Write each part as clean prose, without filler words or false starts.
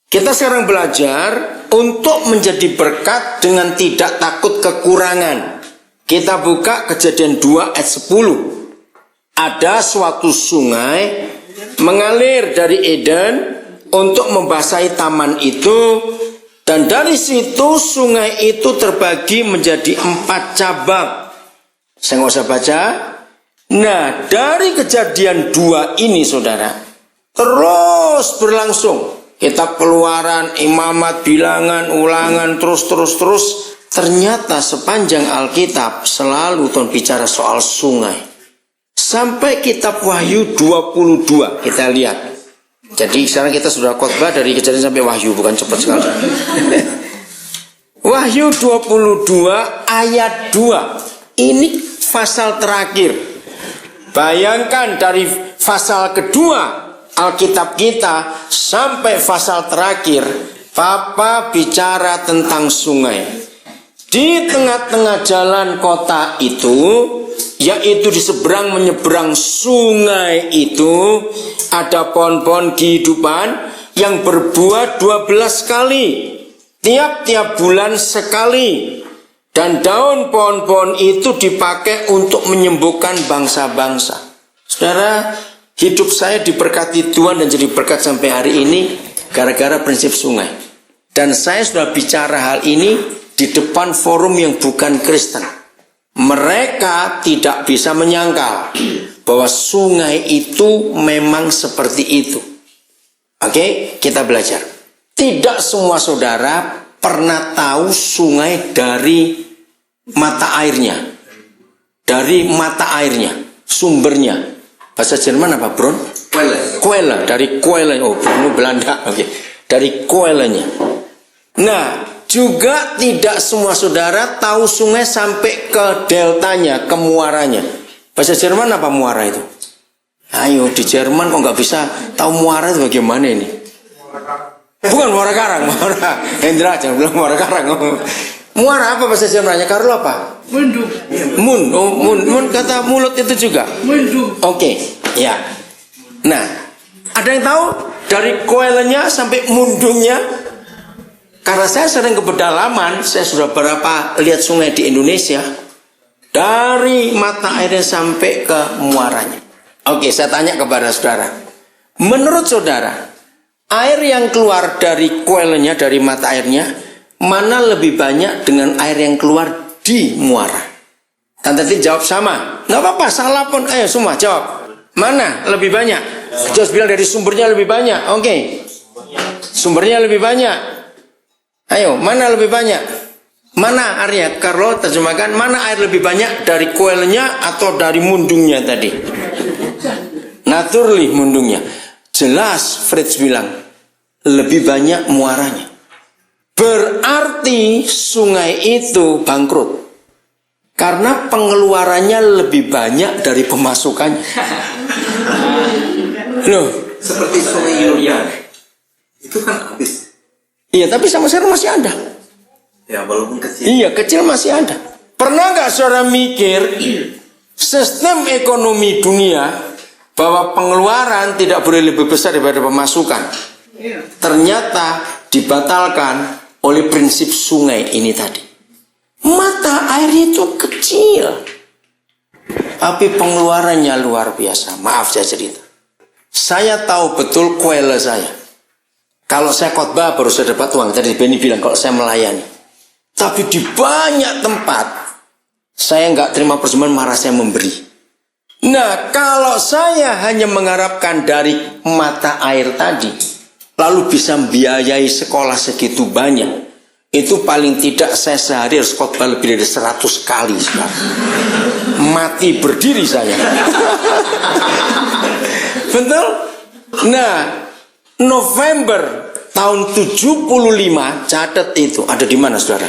Kita sekarang belajar untuk menjadi berkat dengan tidak takut kekurangan. Kita buka Kejadian 2 ayat 10. Ada suatu sungai mengalir dari Eden untuk membasahi taman itu. Dan dari situ sungai itu terbagi menjadi 4 cabang. Saya nggak usah baca. Nah, dari Kejadian 2 ini saudara, terus berlangsung. Kitab Keluaran, Imamat, Bilangan, Ulangan, terus. Ternyata sepanjang Alkitab selalu bicara soal sungai. Sampai kitab Wahyu 22 kita lihat. Jadi sekarang kita sudah khotbah dari Kejadian sampai Wahyu, bukan cepat sekali. Wahyu 22 ayat 2. Ini pasal terakhir. Bayangkan dari pasal kedua Alkitab kita sampai pasal terakhir, Papa bicara tentang sungai. Di tengah-tengah jalan kota itu, yaitu di seberang menyeberang sungai itu, ada pohon-pohon kehidupan yang berbuah 12 kali, tiap-tiap bulan sekali. Dan daun pohon-pohon itu dipakai untuk menyembuhkan bangsa-bangsa. Saudara, hidup saya diberkati Tuhan dan jadi berkat sampai hari ini gara-gara prinsip sungai. Dan saya sudah bicara hal ini di depan forum yang bukan Kristen. Mereka tidak bisa menyangkal bahwa sungai itu memang seperti itu. Oke, kita belajar. Tidak semua saudara pernah tahu sungai dari mata airnya. Dari mata airnya, sumbernya. Bahasa Jerman apa, Bro? Quelle. Dari Quelle. Oh, Bruno Belanda. Oke. Dari Quelle-nya. Nah, juga tidak semua saudara tahu sungai sampai ke deltanya, ke muaranya. Bahasa Jerman apa muara itu? Ayo, di Jerman kok nggak bisa tahu muara itu bagaimana ini? Bukan muara karang, muara. Hendra jangan bilang muara karang. Muara apa bahasa Jermannya? Karlo apa? Mundung. Mun kata mulut itu juga. Mundung. Oke, ya. Nah, ada yang tahu dari koelenya sampai mundungnya? Karena saya sering ke pedalaman, saya sudah berapa lihat sungai di Indonesia, dari mata airnya sampai ke muaranya. Oke, saya tanya kepada saudara, menurut saudara, air yang keluar dari koelnya, dari mata airnya, mana lebih banyak dengan air yang keluar di muara? Dan tadi jawab sama. Nggak apa-apa, salah pun. Ayo semua jawab. Mana lebih banyak? Jos bilang dari sumbernya lebih banyak. Oke. Sumbernya lebih banyak. Ayo, mana lebih banyak? Mana airnya? Carlo terjemahkan, mana air lebih banyak dari koelnya atau dari mundungnya tadi? Naturally mundungnya. Jelas Fritz bilang, lebih banyak muaranya. Berarti sungai itu bangkrut. Karena pengeluarannya lebih banyak dari pemasukannya. Loh, seperti sungai Yulian. Itu kan habis. Iya, tapi sama sekarang masih ada. Ya, walaupun kecil. Iya, kecil masih ada. Pernah nggak saudara mikir sistem ekonomi dunia bahwa pengeluaran tidak boleh lebih besar daripada pemasukan? Ternyata dibatalkan oleh prinsip sungai ini tadi. Mata air itu kecil, tapi pengeluarannya luar biasa. Maaf saya cerita. Saya tahu betul kuele saya. Kalau saya khotbah baru saya dapat uang. Tadi Benny bilang kalau saya melayani. Tapi di banyak tempat saya nggak terima persembahan, malah saya memberi. Nah, kalau saya hanya mengharapkan dari mata air tadi, lalu bisa membiayai sekolah segitu banyak, itu paling tidak saya sehari harus khotbah lebih dari 100 kali sekarang. Mati berdiri saya. Betul? Nah, November tahun 75, catat itu ada di mana saudara?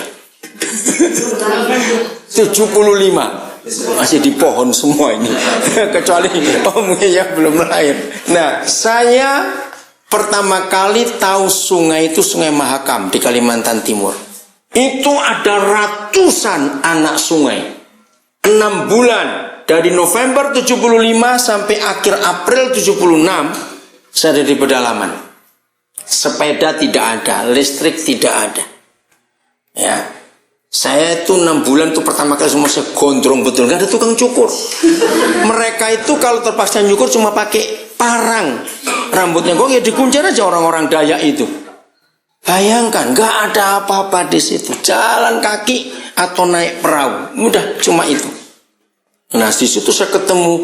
75 masih di pohon semua ini, kecuali omnya belum lahir. Nah, saya pertama kali tahu sungai itu Sungai Mahakam di Kalimantan Timur. Itu ada ratusan anak sungai. 6 bulan dari November 75 sampai akhir April 76 saya ada di pedalaman. sepeda tidak ada, listrik tidak ada. Ya, saya itu 6 bulan tuh pertama kali semua saya gondrong betul, nggak ada tukang cukur. Mereka itu kalau terpaksa nyukur cuma pakai parang, rambutnya kok ya dikunci aja orang-orang Dayak itu. Bayangkan, nggak ada apa-apa di situ, jalan kaki atau naik perahu, mudah cuma itu. Nah di situ saya ketemu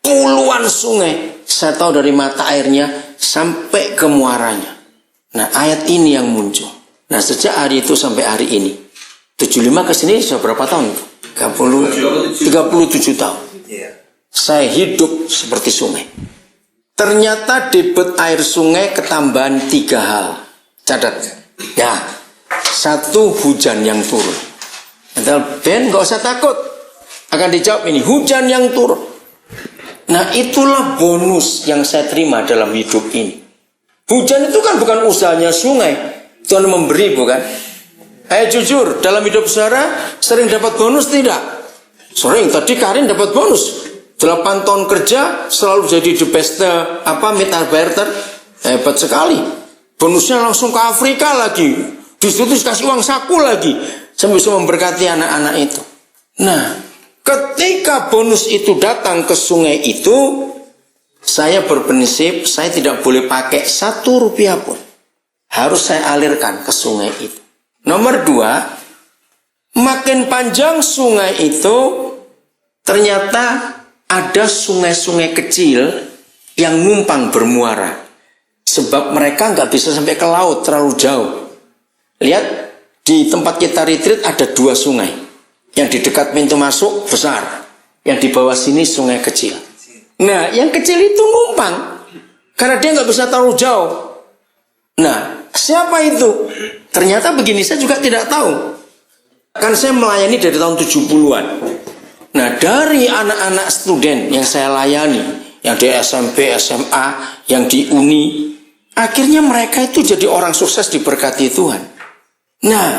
puluhan sungai, saya tahu dari mata airnya sampai ke muaranya. Nah ayat ini yang muncul. Nah sejak hari itu sampai hari ini 75 ke sini sudah berapa tahun? 37 tahun. Saya hidup seperti sungai. Ternyata debit air sungai ketambahan 3 hal. Catat. Ya, 1 hujan yang turun. Ben gak usah takut. Akan dijawab ini, hujan yang turun. Nah itulah bonus yang saya terima dalam hidup ini. Hujan itu kan bukan usahanya sungai. Tuhan memberi bukan? Jujur, dalam hidup saudara sering dapat bonus tidak? Sering, tadi Karin dapat bonus 8 tahun kerja selalu jadi the best mitarbeiter. Hebat sekali. Bonusnya langsung ke Afrika lagi. Disitu dikasih uang saku lagi. Saya bisa memberkati anak-anak itu. Nah, ketika bonus itu datang ke sungai itu, saya berprinsip saya tidak boleh pakai 1 rupiah pun. Harus saya alirkan ke sungai itu. Nomor 2, makin panjang sungai itu, ternyata ada sungai-sungai kecil yang numpang bermuara. Sebab mereka nggak bisa sampai ke laut, terlalu jauh. Lihat, di tempat kita retreat ada 2 sungai. Yang di dekat pintu masuk besar. Yang di bawah sini sungai kecil. Nah, yang kecil itu numpang. Karena dia nggak bisa terlalu jauh. Nah, siapa itu? Ternyata begini, saya juga tidak tahu. Kan saya melayani dari tahun 70-an. Nah, dari anak-anak student yang saya layani, yang di SMP, SMA, yang di Uni, akhirnya mereka itu jadi orang sukses diberkati Tuhan. Nah,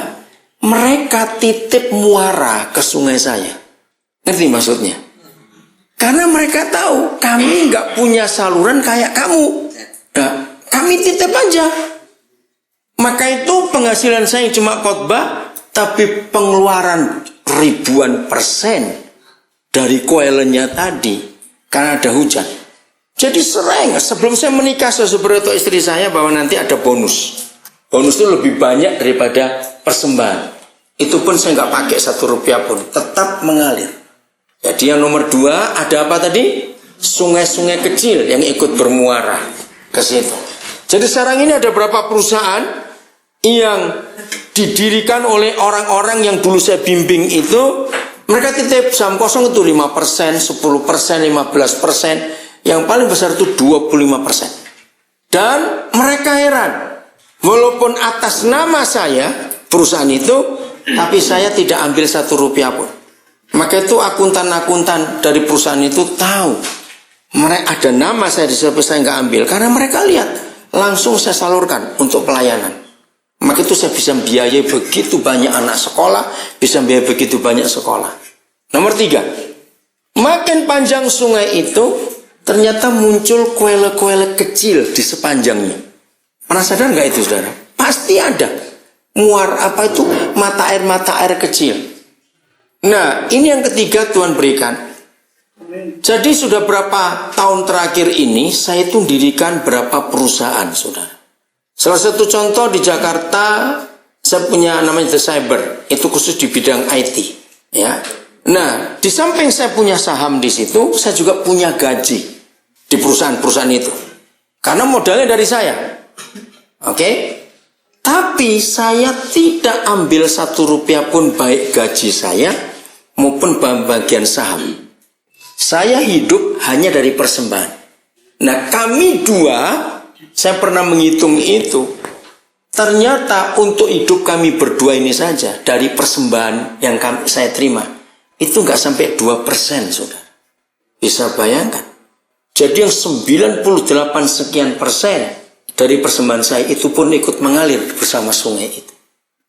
mereka titip muara ke sungai saya. Ngerti maksudnya? Karena mereka tahu kami nggak punya saluran kayak kamu. Nah, kami titip aja. Maka itu penghasilan saya cuma khotbah, tapi pengeluaran ribuan persen dari koelennya tadi karena ada hujan. Jadi sering sebelum saya menikah saya beritahu istri saya bahwa nanti ada bonus. Bonus itu lebih banyak daripada persembahan. Itu pun saya nggak pakai 1 rupiah pun, tetap mengalir. Jadi yang nomor 2 ada apa tadi? Sungai-sungai kecil yang ikut bermuara ke situ. Jadi sekarang ini ada berapa perusahaan yang didirikan oleh orang-orang yang dulu saya bimbing itu, mereka titip saham kosong itu 5%, 10%, 15%, yang paling besar itu 25%. Dan mereka heran, walaupun atas nama saya perusahaan itu, tapi saya tidak ambil 1 rupiah pun. Maka itu akuntan-akuntan dari perusahaan itu tahu mereka ada nama saya di situ, saya nggak ambil karena mereka lihat langsung saya salurkan untuk pelayanan. Maka itu saya bisa biayai begitu banyak anak sekolah, bisa biayai begitu banyak sekolah. Nomor 3, makin panjang sungai itu ternyata muncul kuele-kuele kecil di sepanjangnya. Pernah sadar nggak itu saudara? Pasti ada mata air kecil. Nah ini yang ketiga Tuhan berikan. Jadi sudah berapa tahun terakhir ini saya itu mendirikan berapa perusahaan saudara. Salah satu contoh di Jakarta, saya punya namanya The Cyber, itu khusus di bidang IT. Ya, nah di samping saya punya saham di situ, saya juga punya gaji di perusahaan-perusahaan itu, karena modalnya dari saya. Oke, tapi saya tidak ambil 1 rupiah pun baik gaji saya maupun bagian saham. Saya hidup hanya dari persembahan. Nah kami 2. Saya pernah menghitung itu. Ternyata untuk hidup kami berdua ini saja dari persembahan yang saya terima itu nggak sampai 2% saudara. Bisa bayangkan. Jadi yang 98 sekian persen dari persembahan saya itu pun ikut mengalir bersama sungai itu.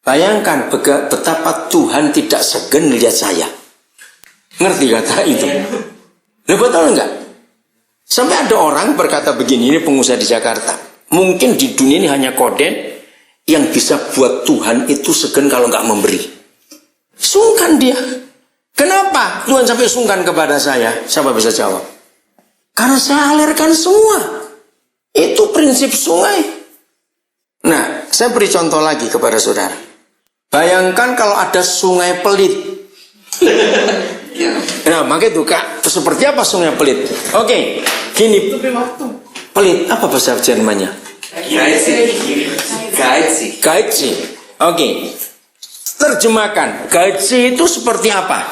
Bayangkan betapa Tuhan tidak segan melihat saya. Ngerti kata itu? Betul enggak? Sampai ada orang berkata begini, ini pengusaha di Jakarta. Mungkin di dunia ini hanya Koden yang bisa buat Tuhan itu segan kalau nggak memberi. Sungkan dia. Kenapa Tuhan sampai sungkan kepada saya? Siapa bisa jawab? Karena saya alirkan semua. Itu prinsip sungai. Nah, saya beri contoh lagi kepada saudara. Bayangkan kalau ada sungai pelit. Nah, maka itu Kak, seperti apa sungai pelit? Oke, gini. Pelit, apa bahasa Jermannya? Gaitsi. Oke. Terjemahkan. Gaitsi itu seperti apa?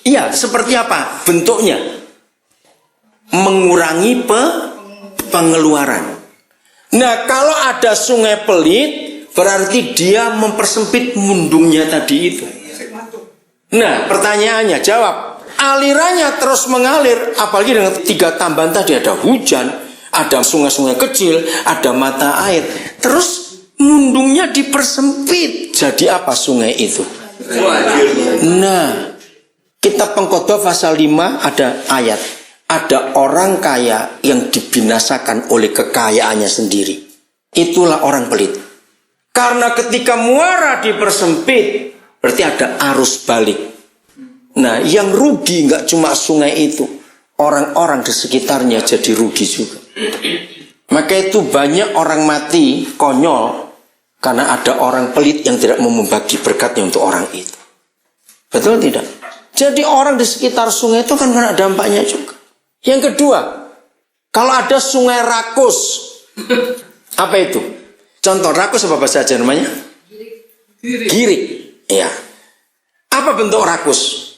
Iya, seperti apa bentuknya? Mengurangi pengeluaran. Nah, kalau ada sungai pelit, berarti dia mempersempit mundungnya tadi itu. Nah, pertanyaannya, jawab. Alirannya terus mengalir, apalagi dengan 3 tambahan tadi, ada hujan, ada sungai-sungai kecil, ada mata air. Terus mundungnya dipersempit. Jadi apa sungai itu? Nah, Kitab Pengkhotbah pasal 5 ada ayat. Ada orang kaya yang dibinasakan oleh kekayaannya sendiri. Itulah orang pelit. Karena ketika muara dipersempit, berarti ada arus balik. Nah, yang rugi nggak cuma sungai itu, orang-orang di sekitarnya jadi rugi juga. Maka itu banyak orang mati konyol karena ada orang pelit yang tidak mau membagi berkatnya untuk orang itu. Betul tidak? Jadi orang di sekitar sungai itu kan kena dampaknya juga. Yang kedua, kalau ada sungai rakus, apa itu? Contoh rakus apa bahasa Jermannya? Girik. Iya. Apa bentuk rakus?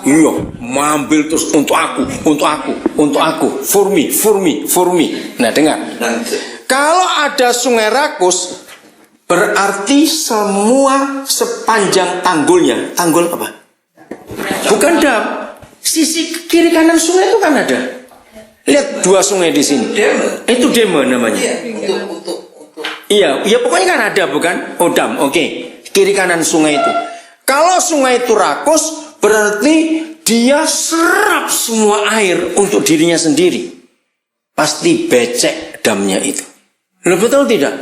Iya, mengambil terus untuk aku. Furmi. Nah, dengar. Kalau ada sungai rakus, berarti semua sepanjang tanggulnya. Tanggul apa? Bukan dam. Sisi kiri kanan sungai itu kan ada. Lihat 2 sungai di sini. Itu dam namanya. Iya, pokoknya kan ada bukan? Oh, dam. Oke. Kiri kanan sungai itu. Kalau sungai itu rakus, berarti dia serap semua air untuk dirinya sendiri. Pasti becek damnya itu. Loh, betul tidak?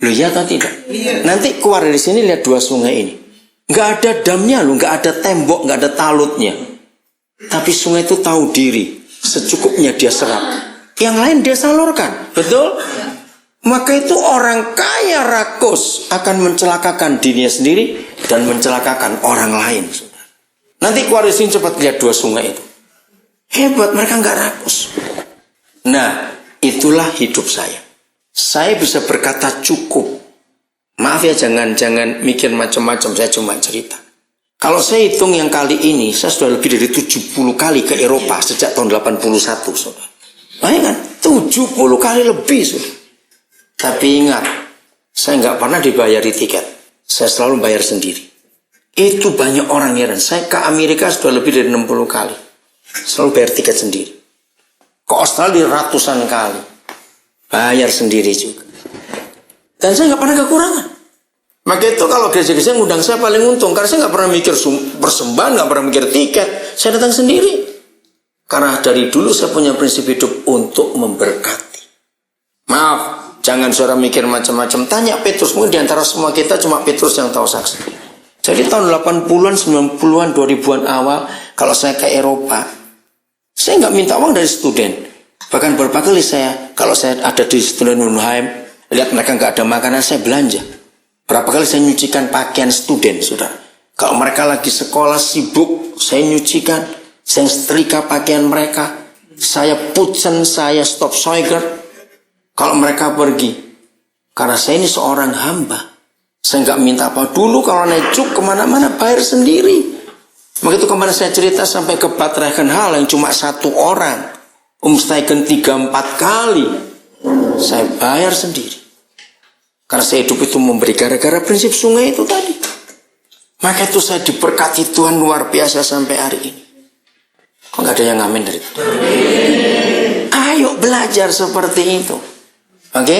Loh, ya atau tidak? Nanti keluar dari sini lihat 2 sungai ini. Nggak ada damnya loh, nggak ada tembok, nggak ada talutnya. Tapi sungai itu tahu diri. Secukupnya dia serap. Yang lain dia salurkan. Betul? Maka itu orang kaya rakus akan mencelakakan dirinya sendiri dan mencelakakan orang lain. Nanti keluar dari sini cepat lihat 2 sungai itu. Hebat, mereka nggak rakus. Nah, itulah hidup saya. Saya bisa berkata cukup. Maaf ya, jangan mikir macam-macam, saya cuma cerita. Kalau saya hitung yang kali ini, saya sudah lebih dari 70 kali ke Eropa sejak tahun 81, saudara. Bayangkan, 70 kali lebih, saudara. Tapi ingat, saya nggak pernah dibayari tiket. Saya selalu bayar sendiri. Itu banyak orang heran. Saya ke Amerika sudah lebih dari 60 kali. Selalu bayar tiket sendiri. Ke Australia ratusan kali. Bayar sendiri juga. Dan saya nggak pernah kekurangan. Maka itu kalau gereja-gereja ngundang saya paling untung. Karena saya nggak pernah mikir persembahan, nggak pernah mikir tiket. Saya datang sendiri. Karena dari dulu saya punya prinsip hidup untuk memberkati. Maaf, jangan saudara mikir macam-macam. Tanya Petrus, mungkin diantara semua kita cuma Petrus yang tahu saksi. Jadi tahun 80-an, 90-an, 2000-an awal, kalau saya ke Eropa, saya nggak minta uang dari student. Bahkan beberapa kali kalau saya ada di student Unheim, lihat mereka nggak ada makanan, saya belanja. Berapa kali saya nyucikan pakaian student, saudara. Kalau mereka lagi sekolah sibuk, saya nyucikan, saya setrika pakaian mereka, saya putzen, saya stop soiger. Kalau mereka pergi, karena saya ini seorang hamba, saya nggak minta apa. Dulu kalau naik cuk kemana-mana bayar sendiri. Begitu kemarin saya cerita sampai ke Bad Reichenhall yang cuma 1 orang, Steigen 3-4 kali, saya bayar sendiri. Karena saya hidup itu memberi gara-gara prinsip sungai itu tadi. Maka itu saya diberkati Tuhan luar biasa sampai hari ini. Kok nggak ada yang ngamen dari itu? Ayo belajar seperti itu. Oke?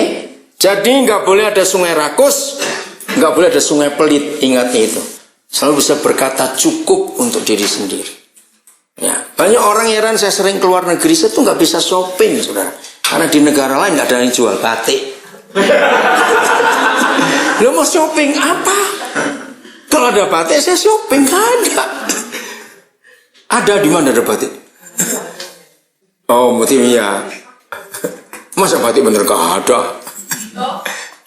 Jadi nggak boleh ada sungai rakus, nggak boleh ada sungai pelit. Ingat itu. Selalu bisa berkata cukup untuk diri sendiri. Ya, banyak orang heran saya sering keluar negeri, saya tuh nggak bisa shopping, saudara. Karena di negara lain nggak ada yang jual batik. Lo mau shopping apa? Kalau ada batik saya shopping, nggak ada. Ada di mana ada batik? Oh, motifnya. Masa batik bener gak ada?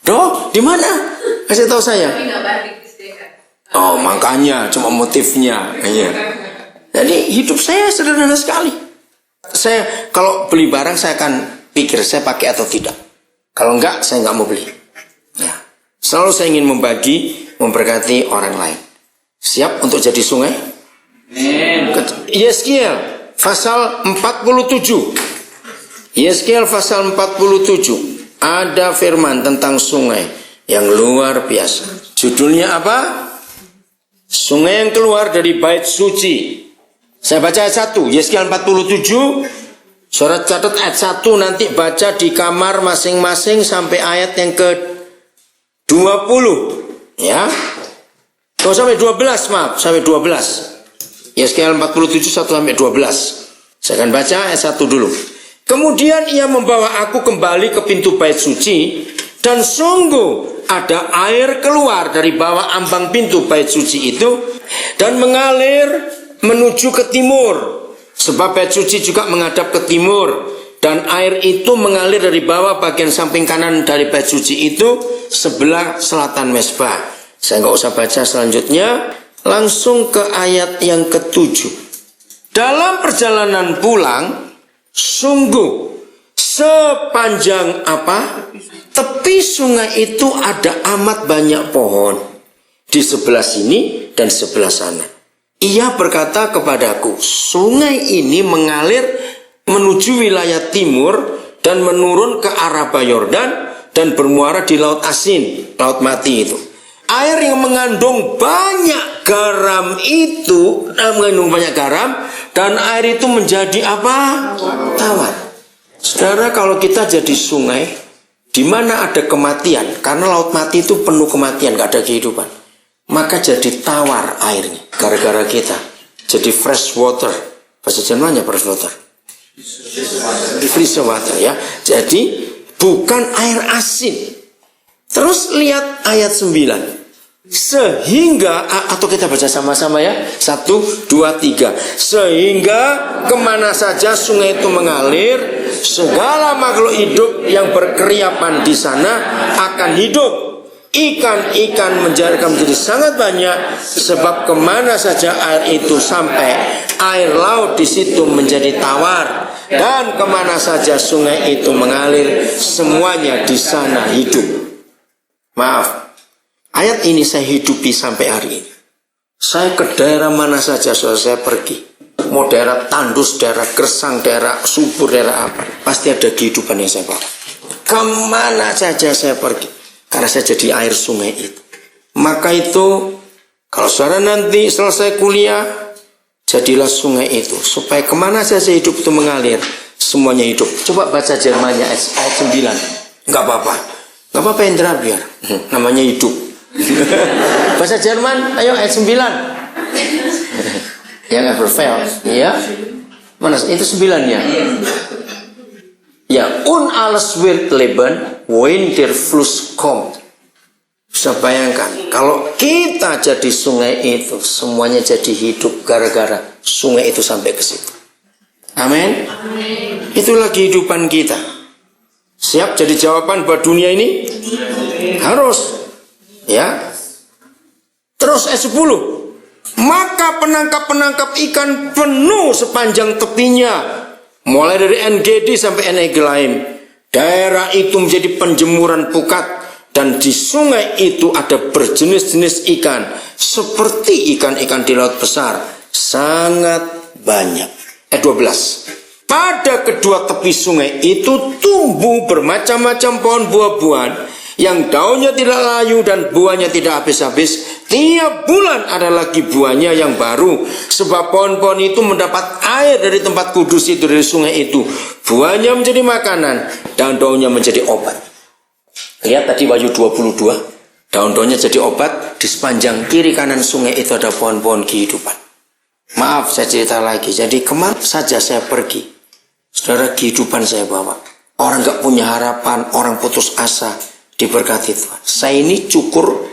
Doh, di mana? Kasih tahu saya. Oh, makanya cuma motifnya. Iya. Jadi hidup saya sederhana sekali. Saya kalau beli barang saya akan pikir saya pakai atau tidak. Kalau enggak, saya enggak mau beli. Ya. Selalu saya ingin membagi, memberkati orang lain. Siap untuk jadi sungai? Yeskiel pasal 47. Yeskiel pasal 47. Ada firman tentang sungai yang luar biasa. Judulnya apa? Sungai yang keluar dari bait suci. Saya baca ayat 1, Yeskiel 47. Saudara catat ayat 1, nanti baca di kamar masing-masing sampai ayat yang ke-20. Ya. Oh, sampai 12, maaf, sampai 12. Yeskiel 47 1 sampai 12. Saya akan baca ayat 1 dulu. Kemudian ia membawa aku kembali ke pintu bait suci, dan sungguh ada air keluar dari bawah ambang pintu bait suci itu dan mengalir menuju ke timur. Sebab bait suci juga menghadap ke timur, dan air itu mengalir dari bawah bagian samping kanan dari bait suci itu sebelah selatan mezbah. Saya nggak usah baca selanjutnya, langsung ke ayat yang ke-7. Dalam perjalanan pulang, sungguh sepanjang apa? Tepi sungai itu ada amat banyak pohon di sebelah sini dan sebelah sana. Ia berkata kepadaku, sungai ini mengalir menuju wilayah timur dan menurun ke Araba Yordan dan bermuara di Laut Asin, Laut Mati itu. Air yang mengandung banyak garam itu, mengandung banyak garam, dan air itu menjadi apa? Tawar. Saudara, kalau kita jadi sungai, di mana ada kematian, karena Laut Mati itu penuh kematian, gak ada kehidupan, maka jadi tawar airnya. Gara-gara kita jadi fresh water. Bahasa Jermannya fresh water. Fresh water ya. Jadi bukan air asin. Terus lihat ayat 9. Sehingga, atau kita baca sama-sama ya. 1, 2, 3. Sehingga kemana saja sungai itu mengalir, segala makhluk hidup yang berkeriapan di sana akan hidup. Ikan-ikan menjadi sangat banyak, sebab kemana saja air itu sampai, air laut di situ menjadi tawar, dan kemana saja sungai itu mengalir, semuanya di sana hidup. Maaf, ayat ini saya hidupi sampai hari ini. Saya ke daerah mana saja saya pergi, mau daerah tandus, daerah gersang, daerah subur, daerah apa, pasti ada kehidupan yang saya bawa. Kemana saja saya pergi, karena saya jadi air sungai itu. Maka itu, kalau saudara nanti selesai kuliah, jadilah sungai itu, supaya kemana saja hidup itu mengalir, semuanya hidup. Coba baca Jermannya ayat 9. Enggak apa-apa, enggak apa-apa Indra, biar namanya hidup. Bahasa Jerman, ayo ayat 9. Yang never fail, ya. Mana itu 9-nya? Ya, alles wird leben, wenn der Fluss kommt. Bisa bayangkan, kalau kita jadi sungai itu, semuanya jadi hidup gara-gara sungai itu sampai ke situ. Amin. Itulah kehidupan kita. Siap jadi jawaban buat dunia ini? Harus. Ya. Terus ayat 10. Maka penangkap-penangkap ikan penuh sepanjang tepinya, mulai dari En-Gedi sampai En-Eglaim. Daerah itu menjadi penjemuran pukat, dan di sungai itu ada berjenis-jenis ikan, seperti ikan-ikan di laut besar, sangat banyak. 12. Pada kedua tepi sungai itu tumbuh bermacam-macam pohon buah-buahan, yang daunnya tidak layu dan buahnya tidak habis-habis. Tiap bulan ada lagi buahnya yang baru, sebab pohon-pohon itu mendapat air dari tempat kudus itu, dari sungai itu. Buahnya menjadi makanan, dan daunnya menjadi obat. Lihat tadi Wahyu 22, daun-daunnya jadi obat. Di sepanjang kiri kanan sungai itu ada pohon-pohon kehidupan. Maaf, saya cerita lagi. Jadi kemana saja saya pergi, saudara, kehidupan saya bawa. orang gak punya harapan, orang putus asa, diberkati Tuhan. Saya ini cukur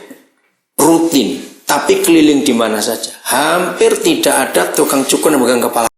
rutin, tapi keliling di mana saja. Hampir tidak ada tukang cukur yang megang kepala.